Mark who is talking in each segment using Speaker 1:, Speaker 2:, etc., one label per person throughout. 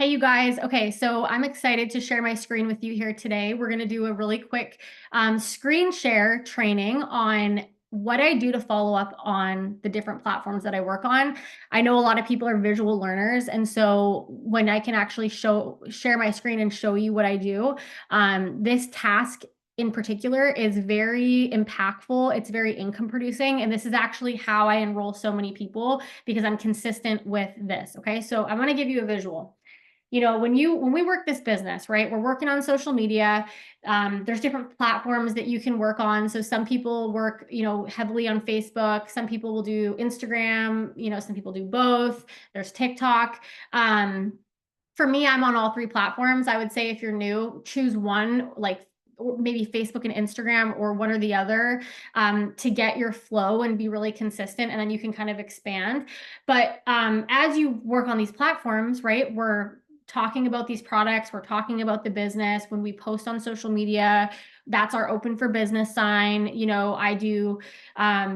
Speaker 1: Hey, you guys. Okay, so I'm excited to share my screen with you here today. We're going to do a really quick screen share training on what I do to follow up on the different platforms that I work on. I know a lot of people are visual learners, and so when I can actually share my screen and show you what I do, this task in particular is very impactful. It's very income producing, and this is actually how I enroll so many people because I'm consistent with this. Okay, so I'm going to give you a visual. When we work this business, right, we're working on social media. There's different platforms that you can work on. So some people work, heavily on Facebook. Some people will do Instagram, some people do both. There's TikTok. For me, I'm on all three platforms. I would say if you're new, choose one, like or maybe Facebook and Instagram or one or the other, to get your flow and be really consistent. And then you can kind of expand. But as you work on these platforms, right, we're talking about these products, we're talking about the business. When we post on social media, that's our open for business sign. I do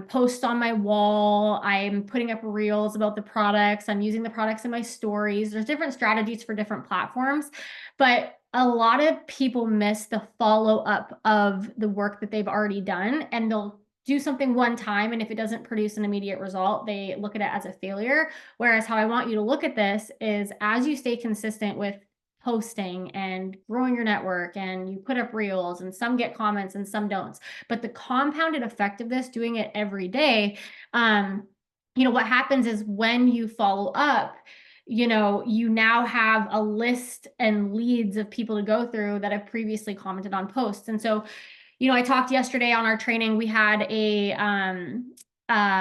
Speaker 1: posts on my wall. I'm putting up reels about the products. I'm using the products in my stories. There's different strategies for different platforms, but a lot of people miss the follow up of the work that they've already done, and they'll do something one time, and if it doesn't produce an immediate result, they look at it as a failure. Whereas how I want you to look at this is as you stay consistent with posting and growing your network, and you put up reels, and some get comments and some don't, but the compounded effect of this, doing it every day, what happens is when you follow up, you now have a list and leads of people to go through that have previously commented on posts. And so, I talked yesterday on our training, we had a,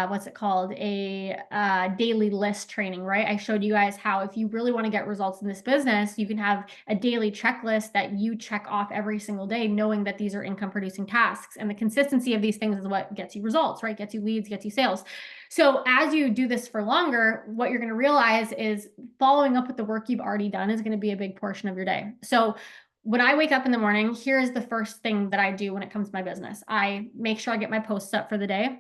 Speaker 1: what's it called? Daily list training, right? I showed you guys how if you really want to get results in this business, you can have a daily checklist that you check off every single day, knowing that these are income producing tasks. And the consistency of these things is what gets you results, right? Gets you leads, gets you sales. So as you do this for longer, what you're going to realize is following up with the work you've already done is going to be a big portion of your day. So when I wake up in the morning, here's the first thing that I do when it comes to my business. I make sure I get my posts up for the day.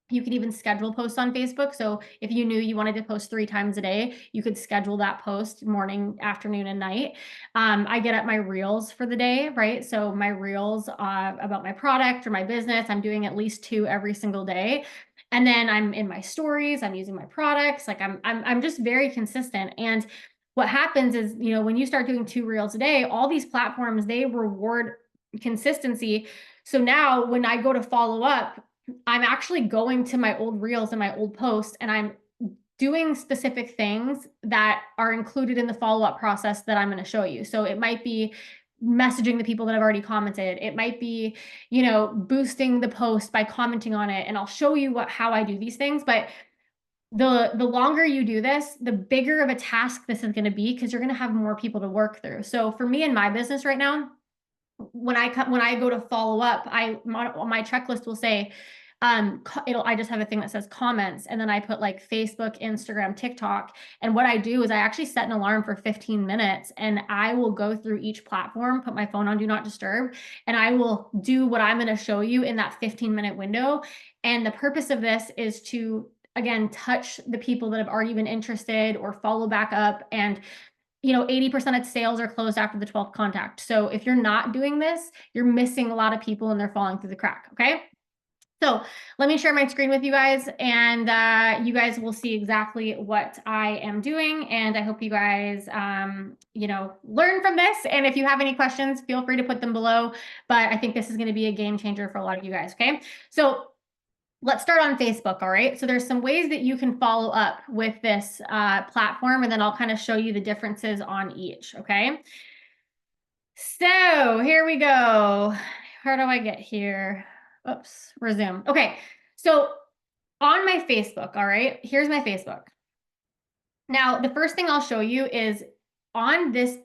Speaker 1: You can even schedule posts on Facebook. So if you knew you wanted to post 3 times a day, you could schedule that post morning, afternoon, and night. I get up my reels for the day, right? So my reels about my product or my business, I'm doing at least 2 every single day. And then I'm in my stories, I'm using my products. Like I'm just very consistent. And what happens is, when you start doing 2 reels a day, all these platforms, they reward consistency. So now when I go to follow up, I'm actually going to my old reels and my old posts, and I'm doing specific things that are included in the follow-up process that I'm going to show you. So it might be messaging the people that have already commented. It might be, boosting the post by commenting on it. And I'll show you how I do these things. But the longer you do this, the bigger of a task this is going to be, because you're going to have more people to work through. So for me in my business right now, when I go to follow up, my checklist will say, I just have a thing that says comments, and then I put like Facebook, Instagram, TikTok. And what I do is I actually set an alarm for 15 minutes, and I will go through each platform, put my phone on do not disturb, and I will do what I'm going to show you in that 15-minute window. And the purpose of this is to, again, touch the people that have already been interested or follow back up. And 80% of sales are closed after the 12th contact. So if you're not doing this, you're missing a lot of people and they're falling through the crack. Okay. So let me share my screen with you guys, and you guys will see exactly what I am doing. And I hope you guys, learn from this. And if you have any questions, feel free to put them below. But I think this is going to be a game changer for a lot of you guys. Okay. So let's start on Facebook. All right. So there's some ways that you can follow up with this platform, and then I'll kind of show you the differences on each. Okay. So here we go. How do I get here? Oops, resume. Okay. So on my Facebook, all right, here's my Facebook. Now, the first thing I'll show you is on this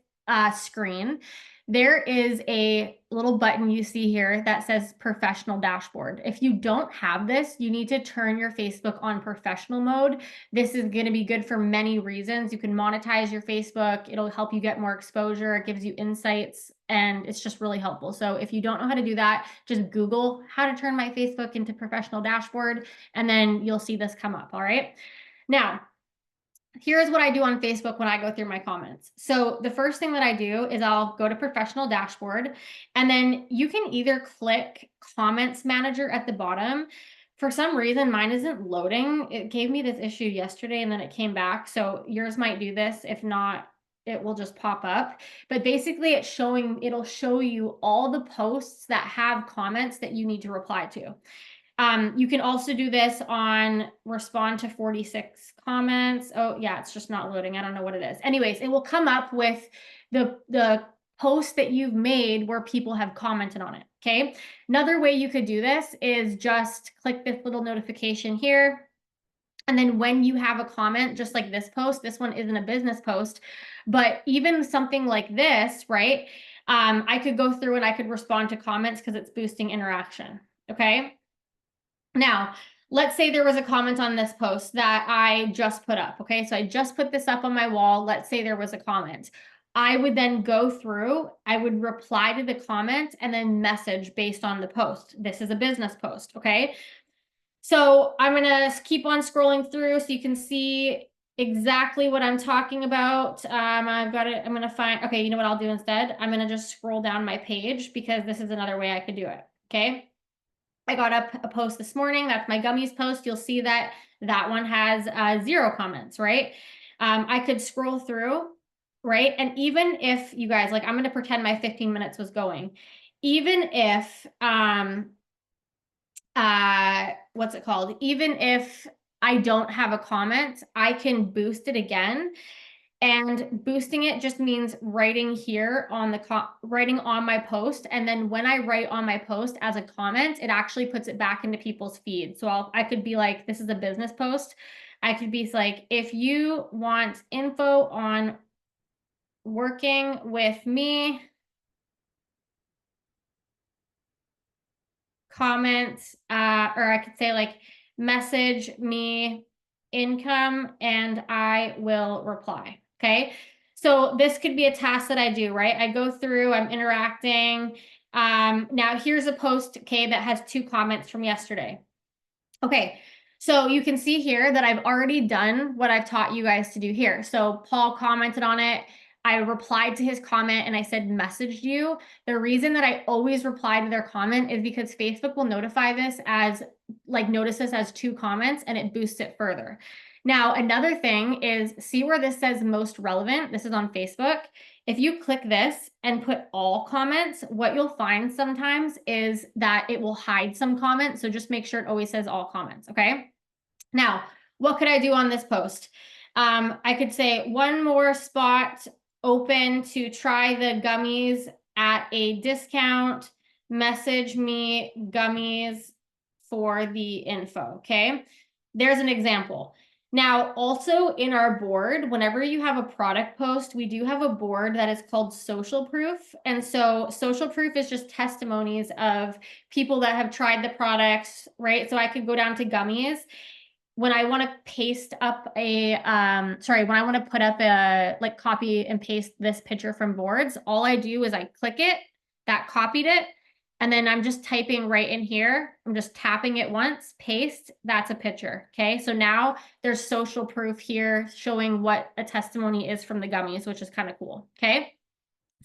Speaker 1: screen, there is a little button you see here that says professional dashboard. If you don't have this, you need to turn your Facebook on professional mode. This is going to be good for many reasons. You can monetize your Facebook. It'll help you get more exposure. It gives you insights, and it's just really helpful. So if you don't know how to do that, just Google how to turn my Facebook into professional dashboard, and then you'll see this come up. All right. Now, here's what I do on Facebook when I go through my comments. So the first thing that I do is I'll go to professional dashboard, and then you can either click comments manager at the bottom. For some reason, mine isn't loading. It gave me this issue yesterday and then it came back. So yours might do this. If not, it will just pop up. But basically it'll show you all the posts that have comments that you need to reply to. You can also do this on respond to 46 comments. Oh yeah, it's just not loading. I don't know what it is. Anyways, it will come up with the post that you've made where people have commented on it. Okay. Another way you could do this is just click this little notification here. And then when you have a comment, just like this post, this one isn't a business post, but even something like this, right? I could go through and I could respond to comments because it's boosting interaction. Okay. Now, let's say there was a comment on this post that I just put up. Okay, so I just put this up on my wall. Let's say there was a comment. I would then go through, I would reply to the comment and then message based on the post. This is a business post. Okay, so I'm gonna keep on scrolling through so you can see exactly what I'm talking about. I've got it. I'm gonna find, okay, you know what I'll do instead? I'm gonna just scroll down my page because this is another way I could do it. Okay. I got up a post this morning. That's my gummies post. You'll see that that one has 0 comments, right? I could scroll through, right? And even if you guys, like, I'm going to pretend my 15 minutes was going, even if, what's it called? Even if I don't have a comment, I can boost it again. And boosting it just means writing here on the writing on my post. And then when I write on my post as a comment, it actually puts it back into people's feed. So I could be like, this is a business post. I could be like, if you want info on working with me, comment, or I could say like, message me income and I will reply. Okay. So this could be a task that I do, right? I go through, I'm interacting. Now here's a post, okay, that has 2 comments from yesterday. Okay, so you can see here that I've already done what I've taught you guys to do here. So Paul commented on it. I replied to his comment and I said, messaged you. The reason that I always reply to their comment is because Facebook will notify this as, like, notice this as 2 comments and it boosts it further. Now, another thing is, see where this says most relevant? This is on Facebook. If you click this and put all comments, what you'll find sometimes is that it will hide some comments. So just make sure it always says all comments, okay? Now, what could I do on this post? I could say one more spot open to try the gummies at a discount. Message me gummies for the info, okay? There's an example. Now, also in our board, whenever you have a product post, we do have a board that is called social proof. And so social proof is just testimonies of people that have tried the products, right? So I could go down to gummies. When I want to paste up a, when I want to put up a, like, copy and paste this picture from boards, all I do is I click it, that copied it, and then I'm just typing right in here. I'm just tapping it once, paste, that's a picture. Okay, so now there's social proof here showing what a testimony is from the gummies, which is kind of cool. Okay.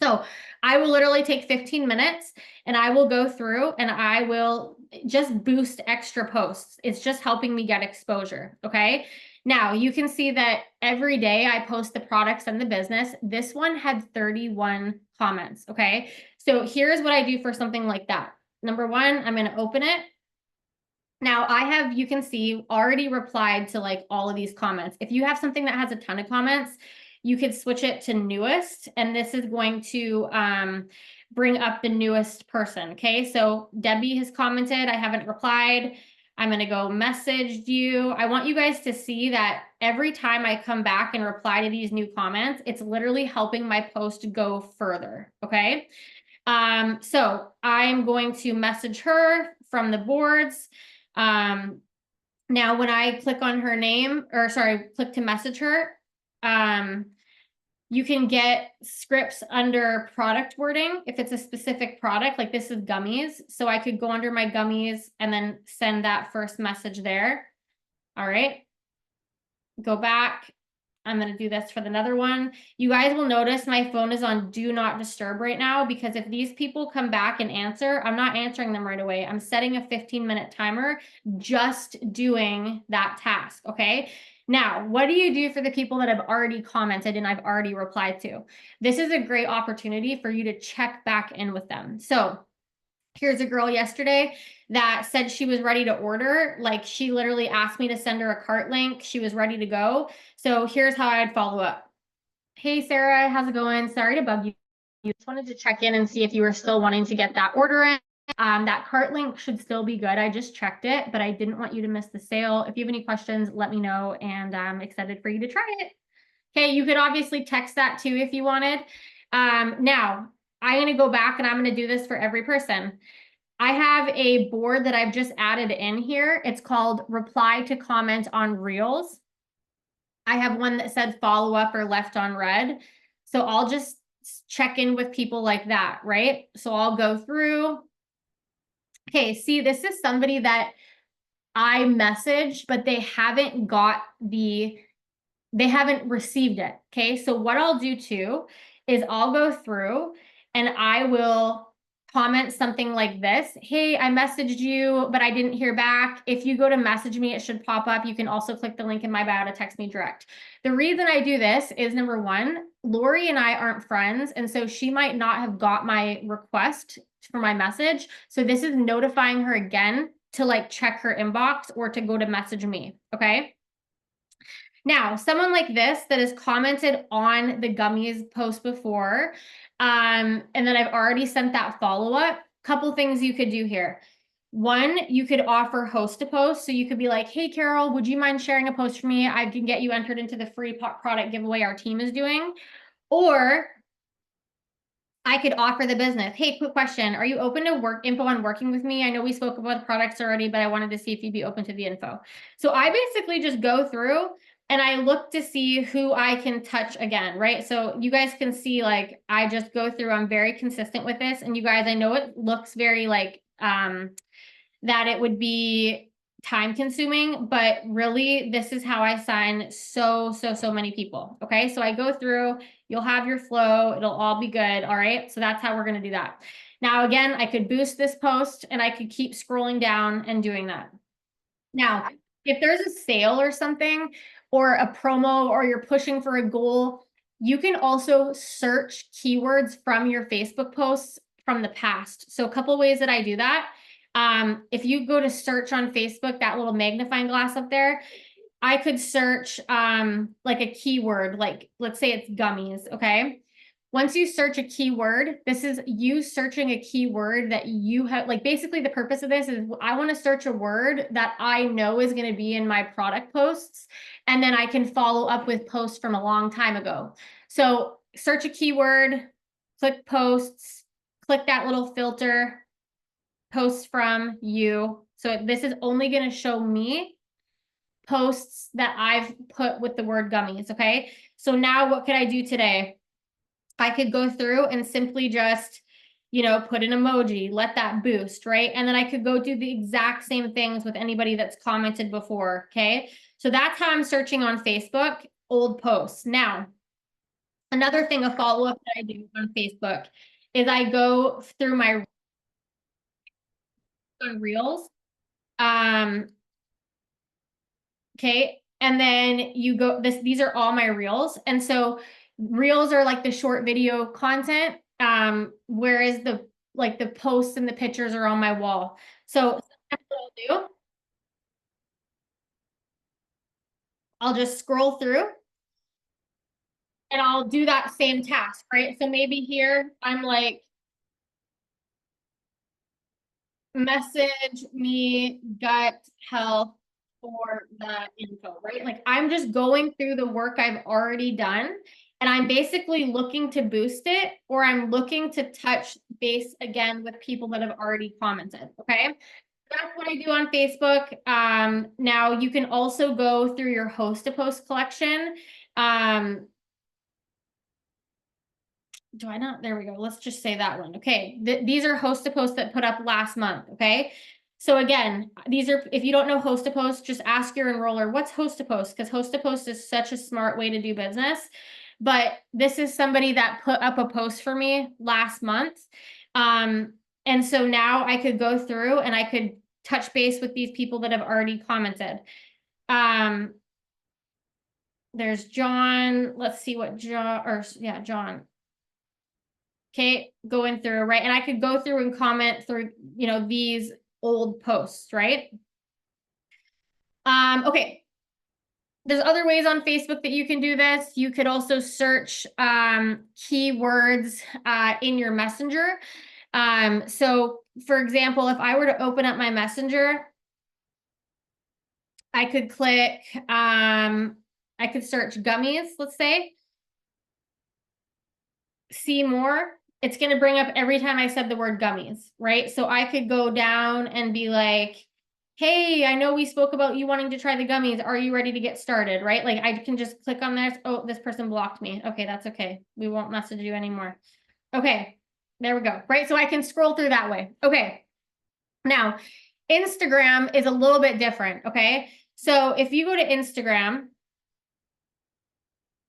Speaker 1: So I will literally take 15 minutes and I will go through and I will just boost extra posts. It's just helping me get exposure. Okay. Now you can see that every day I post the products and the business. This one had 31 comments. Okay. So here's what I do for something like that. Number 1, I'm going to open it. Now I have, you can see, already replied to like all of these comments. If you have something that has a ton of comments, you could switch it to newest, and this is going to bring up the newest person. Okay, so Debbie has commented, I haven't replied. I'm going to go messaged you. I want you guys to see that every time I come back and reply to these new comments, it's literally helping my post go further. Okay, so I'm going to message her from the boards. Now when I click on her name, or sorry, click to message her, you can get scripts under product wording if it's a specific product, like this is gummies. So I could go under my gummies and then send that first message there. All right. Go back. I'm going to do this for another one. You guys will notice my phone is on do not disturb right now, because if these people come back and answer, I'm not answering them right away. I'm setting a 15-minute timer, just doing that task. Okay. Now, what do you do for the people that have already commented and I've already replied to? This is a great opportunity for you to check back in with them. So here's a girl yesterday that said she was ready to order. Like, she literally asked me to send her a cart link. She was ready to go. So here's how I'd follow up. Hey, Sarah, how's it going? Sorry to bug you. Just wanted to check in and see if you were still wanting to get that order in. That cart link should still be good. I just checked it, but I didn't want you to miss the sale. If you have any questions, let me know, and I'm excited for you to try it. Okay, you could obviously text that too if you wanted. Now, I'm going to go back and I'm going to do this for every person. I have a board that I've just added in here. It's called Reply to Comment on Reels. I have one that said follow up or left on red. So I'll just check in with people like that, right? So I'll go through. Okay, see, this is somebody that I messaged, but they haven't received it. Okay, so what I'll do too is I'll go through and I will comment something like this. Hey, I messaged you, but I didn't hear back. If you go to message me, it should pop up. You can also click the link in my bio to text me direct. The reason I do this is, number one, Lori and I aren't friends, and so she might not have got my request for my message. So this is notifying her again to like check her inbox or to go to message me. Okay. Now, someone like this that has commented on the gummies post before, and then I've already sent that follow-up, couple things you could do here. One, you could offer host to post. So you could be like, hey, Carol, would you mind sharing a post for me? I can get you entered into the free product giveaway our team is doing. Or I could offer the business. Hey, quick question. Are you open to info on working with me? I know we spoke about the products already, but I wanted to see if you'd be open to the info. So I basically just go through and I look to see who I can touch again, right? So you guys can see, like, I just go through, I'm very consistent with this. And you guys, I know it looks very like, that it would be time consuming, but really this is how I sign so many people. Okay, so I go through, you'll have your flow, it'll all be good. All right, so that's how we're going to do that. Now, again, I could boost this post and I could keep scrolling down and doing that. Now, if there's a sale or something, or a promo, or you're pushing for a goal, you can also search keywords from your Facebook posts from the past. So a couple ways that I do that. If you go to search on Facebook, that little magnifying glass up there, I could search like a keyword, like let's say it's gummies, okay? Once you search a keyword, this is you searching a keyword that you have, like, basically the purpose of this is I want to search a word that I know is going to be in my product posts, and then I can follow up with posts from a long time ago. So search a keyword, click posts, click that little filter, posts from you. So this is only going to show me posts that I've put with the word gummies. Okay. So now what could I do today? I could go through and simply just, put an emoji, let that boost, right? And then I could go do the exact same things with anybody that's commented before. Okay. So that's how I'm searching on Facebook, old posts. Now, another thing, a follow-up that I do on Facebook is I go through my reels. Okay. And then you go, these are all my reels. And so reels are like the short video content. Whereas the posts and the pictures are on my wall. So what I'll do, I'll just scroll through and I'll do that same task, right? So maybe here I'm like, message me gut health for the info, right? Like, I'm just going through the work I've already done, and I'm basically looking to boost it, or I'm looking to touch base again with people that have already commented. Okay. That's what I do on Facebook. Now you can also go through your host to post collection. Do I not? There we go. Let's just say that one. Okay. These are host to post that put up last month. Okay. So again, these are, if you don't know host to post, just ask your enroller, what's host to post? Because host to post is such a smart way to do business. But this is somebody that put up a post for me last month. And so now I could go through and I could touch base with these people that have already commented. There's John. Let's see what John. Okay, going through, right? And I could go through and comment through, these old posts, right? Okay. There's other ways on Facebook that you can do this. You could also search keywords in your messenger. So for example, if I were to open up my messenger, I could click, I could search gummies, let's say. See more. It's going to bring up every time I said the word gummies, right? So I could go down and be like, hey, I know we spoke about you wanting to try the gummies. Are you ready to get started, right? Like I can just click on this. Oh, this person blocked me. Okay, that's okay. We won't message you anymore. Okay, there we go, right? So I can scroll through that way. Okay, now Instagram is a little bit different, okay? So if you go to Instagram,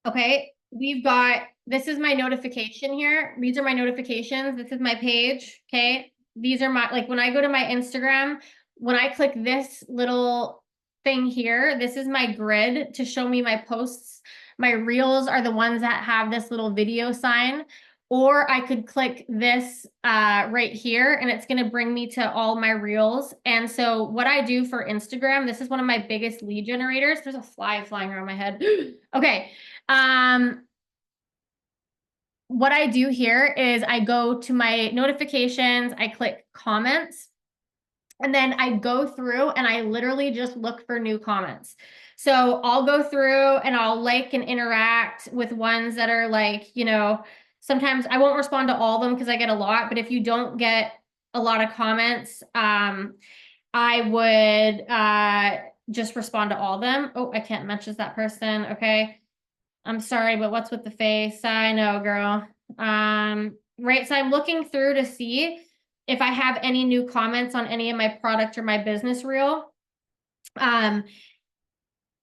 Speaker 1: okay, we've got, this is my notification here. These are my notifications. This is my page, okay? These are my, like when I go to my Instagram, when I click this little thing here, this is my grid to show me my posts. My reels are the ones that have this little video sign. Or I could click this right here and it's going to bring me to all my reels. And so what I do for Instagram, this is one of my biggest lead generators. There's a fly flying around my head. Okay. What I do here is I go to my notifications, I click comments, and then I go through and I literally just look for new comments. So I'll go through and I'll like and interact with ones that are like, sometimes I won't respond to all of them because I get a lot, but if you don't get a lot of comments, I would just respond to all of them. Oh, I can't mention that person. Okay. I'm sorry, but what's with the face? I know, girl. Right. So I'm looking through to see if I have any new comments on any of my product or my business reel.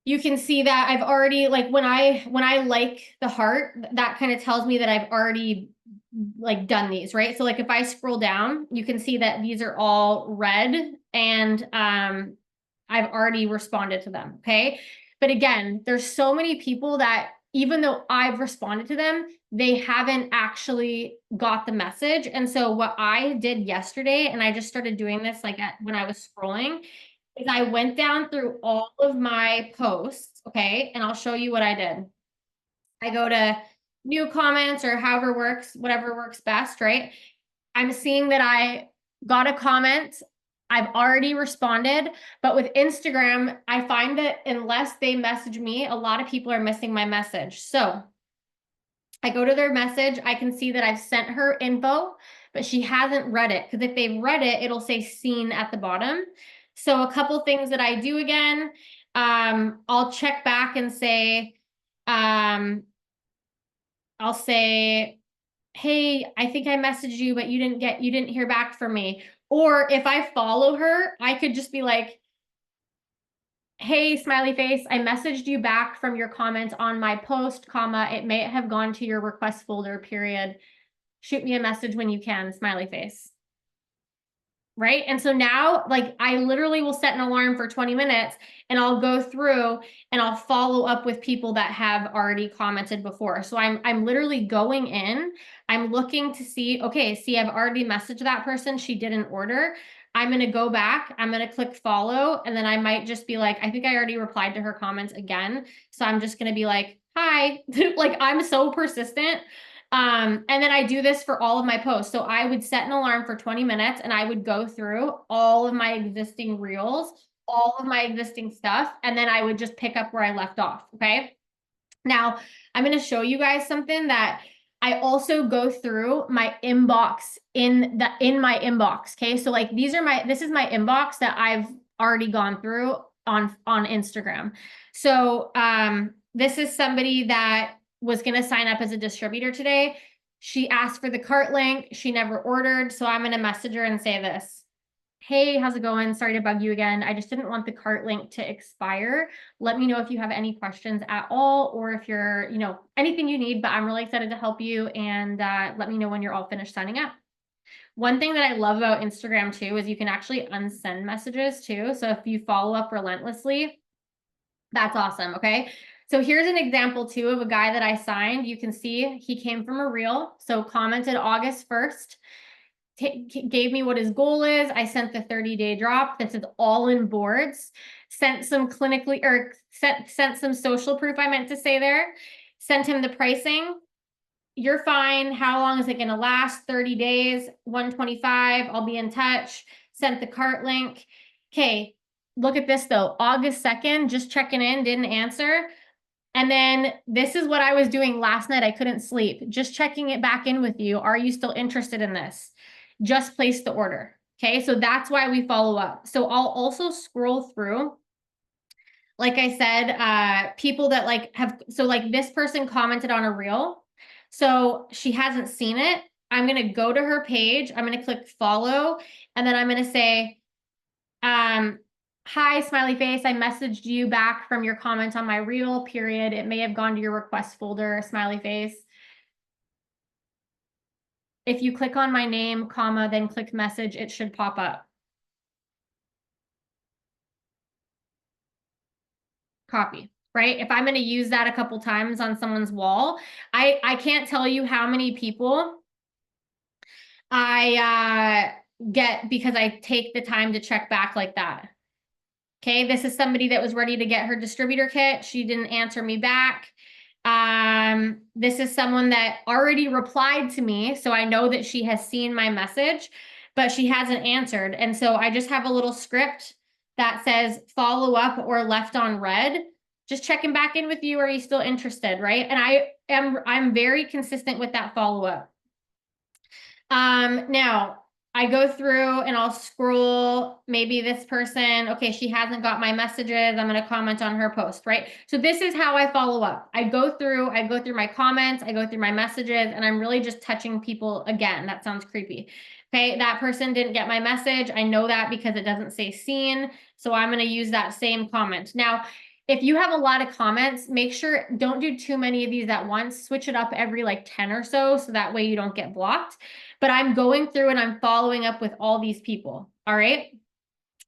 Speaker 1: You can see that I've already, like when I like the heart, that kind of tells me that I've already like done these, right? So like if I scroll down, you can see that these are all red and I've already responded to them. Okay. But again, there's so many people that even though I've responded to them, they haven't actually got the message. And so what I did yesterday, and I just started doing this like when I was scrolling, is I went down through all of my posts, okay? And I'll show you what I did. I go to new comments or however works, whatever works best, right? I'm seeing that I got a comment. I've already responded, but with Instagram, I find that unless they message me, a lot of people are missing my message. So I go to their message. I can see that I've sent her info, but she hasn't read it. Because if they've read it, it'll say seen at the bottom. So a couple things that I do again, I'll check back and say, I'll say, hey, I think I messaged you, but you didn't hear back from me. Or if I follow her, I could just be like, hey, smiley face, I messaged you back from your comment on my post, comma, it may have gone to your request folder, period. Shoot me a message when you can, smiley face. Right? And so now, like, I literally will set an alarm for 20 minutes and I'll go through and I'll follow up with people that have already commented before. So I'm literally going in, I'm looking to see, okay, see, I've already messaged that person, she didn't order. I'm going to go back, I'm going to click follow, and then I might just be like, I think I already replied to her comments again. So I'm just going to be like, hi, like I'm so persistent. And then I do this for all of my posts. So I would set an alarm for 20 minutes and I would go through all of my existing reels, all of my existing stuff, and then I would just pick up where I left off. Okay. Now I'm going to show you guys something that I also go through my inbox in my inbox. Okay. So like this is my inbox that I've already gone through on Instagram. So this is somebody that was going to sign up as a distributor today. She asked for the cart link. She never ordered. So I'm going to message her and say this. Hey, how's it going? Sorry to bug you again. I just didn't want the cart link to expire. Let me know if you have any questions at all, or if you're, anything you need, but I'm really excited to help you, and let me know when you're all finished signing up. One thing that I love about Instagram too is you can actually unsend messages too. So if you follow up relentlessly, that's awesome. Okay. So here's an example too of a guy that I signed. You can see he came from a reel. So commented August 1st. Gave me what his goal is. I sent the 30-day drop. This is all in boards. Sent some clinically, or sent some social proof, I meant to say there. Sent him the pricing. You're fine. How long is it going to last? 30 days, 125. I'll be in touch. Sent the cart link. Okay, look at this though. August 2nd, just checking in, didn't answer. And then this is what I was doing last night. I couldn't sleep. Just checking it back in with you. Are you still interested in this? Just place the order. Okay, so that's why we follow up. So I'll also scroll through. Like I said, people that like this person commented on a reel. So she hasn't seen it. I'm going to go to her page. I'm going to click follow. And then I'm going to say, hi, smiley face. I messaged you back from your comment on my reel, period. It may have gone to your request folder, smiley face. If you click on my name, comma, then click message, it should pop up. Copy, right? If I'm going to use that a couple times on someone's wall, I can't tell you how many people I get because I take the time to check back like that. Okay, this is somebody that was ready to get her distributor kit. She didn't answer me back. This is someone that already replied to me, so I know that she has seen my message, but she hasn't answered. And so I just have a little script that says follow up or left on red. Just checking back in with you. Are you still interested? Right. And I'm very consistent with that follow up. Now I go through and I'll scroll, maybe this person, okay, she hasn't got my messages. I'm going to comment on her post, right? So this is how I follow up. I go through my comments, I go through my messages, and I'm really just touching people again. That sounds creepy. Okay, that person didn't get my message. I know that because it doesn't say seen. So I'm going to use that same comment. Now, if you have a lot of comments, make sure don't do too many of these at once. Switch it up every like 10 or so that way you don't get blocked. But I'm going through and I'm following up with all these people. All right.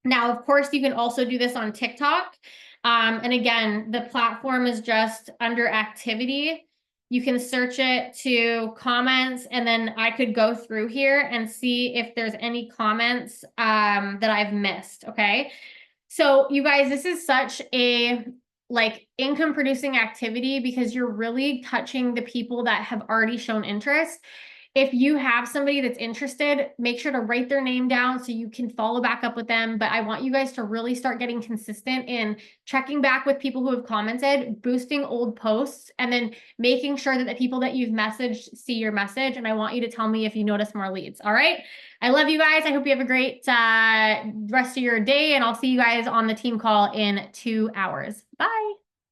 Speaker 1: Now, of course, you can also do this on TikTok. And again, the platform is just under activity. You can search it to comments, and then I could go through here and see if there's any comments that I've missed. Okay. So you guys, this is such a like income producing activity because you're really touching the people that have already shown interest. If you have somebody that's interested, make sure to write their name down so you can follow back up with them. But I want you guys to really start getting consistent in checking back with people who have commented, boosting old posts, and then making sure that the people that you've messaged see your message. And I want you to tell me if you notice more leads. All right. I love you guys. I hope you have a great rest of your day, and I'll see you guys on the team call in 2 hours. Bye.